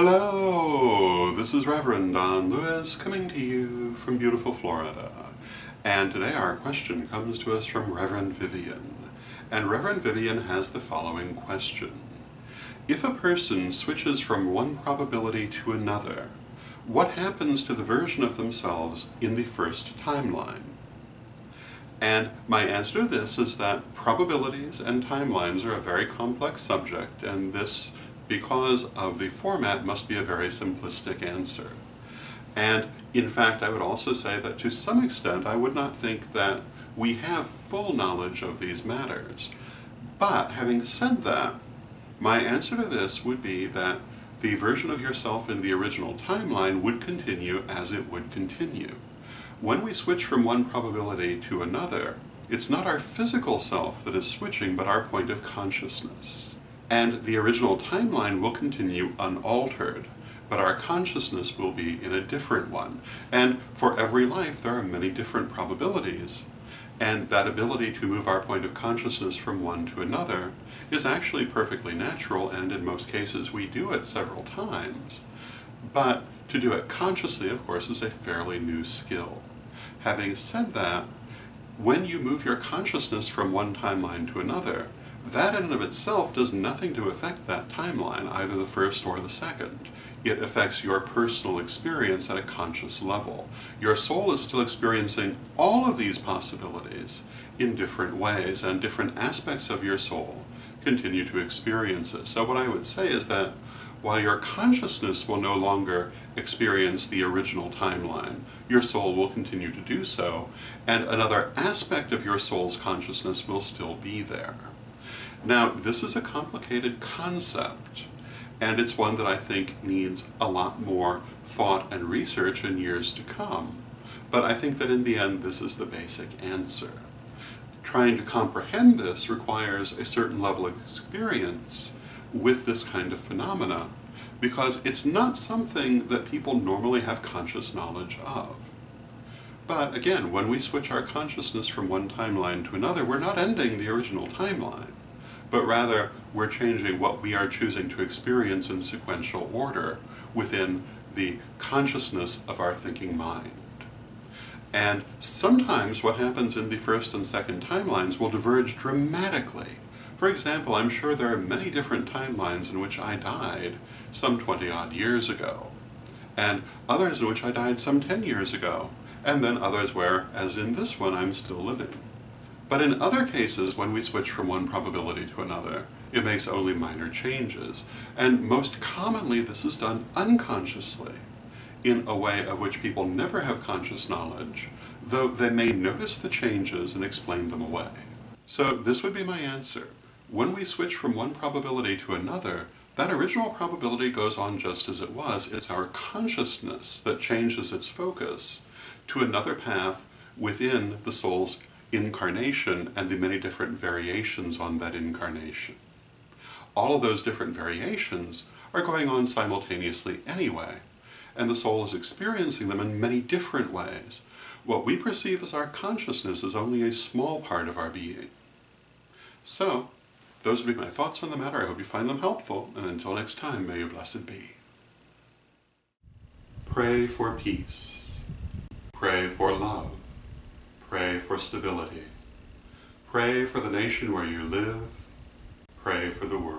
Hello, this is Reverend Don Lewis coming to you from beautiful Florida. And today our question comes to us from Reverend Vivian. And Reverend Vivian has the following question. If a person switches from one probability to another, what happens to the version of themselves in the first timeline? And my answer to this is that probabilities and timelines are a very complex subject, and this, because of the format, must be a very simplistic answer. And in fact, I would also say that to some extent I would not think that we have full knowledge of these matters. But having said that, my answer to this would be that the version of yourself in the original timeline would continue as it would continue. When we switch from one probability to another, it's not our physical self that is switching, but our point of consciousness. And the original timeline will continue unaltered, but our consciousness will be in a different one. And for every life, there are many different probabilities. And that ability to move our point of consciousness from one to another is actually perfectly natural, and in most cases we do it several times. But to do it consciously, of course, is a fairly new skill. Having said that, when you move your consciousness from one timeline to another, that in and of itself does nothing to affect that timeline, either the first or the second. It affects your personal experience at a conscious level. Your soul is still experiencing all of these possibilities in different ways, and different aspects of your soul continue to experience it. So what I would say is that while your consciousness will no longer experience the original timeline, your soul will continue to do so, and another aspect of your soul's consciousness will still be there. Now, this is a complicated concept, and it's one that I think needs a lot more thought and research in years to come. But I think that in the end, this is the basic answer. Trying to comprehend this requires a certain level of experience with this kind of phenomena, because it's not something that people normally have conscious knowledge of. But again, when we switch our consciousness from one timeline to another, we're not ending the original timeline, but rather we're changing what we are choosing to experience in sequential order within the consciousness of our thinking mind. And sometimes what happens in the first and second timelines will diverge dramatically. For example, I'm sure there are many different timelines in which I died some 20-odd years ago, and others in which I died some 10 years ago, and then others where, as in this one, I'm still living. But in other cases, when we switch from one probability to another, it makes only minor changes, and most commonly this is done unconsciously, in a way of which people never have conscious knowledge, though they may notice the changes and explain them away. So this would be my answer. When we switch from one probability to another, that original probability goes on just as it was. It's our consciousness that changes its focus to another path within the soul's incarnation and the many different variations on that incarnation. All of those different variations are going on simultaneously anyway, and the soul is experiencing them in many different ways. What we perceive as our consciousness is only a small part of our being. So, those would be my thoughts on the matter. I hope you find them helpful, and until next time, may you blessed be. Pray for peace. Pray for love. Pray for stability. Pray for the nation where you live. Pray for the world.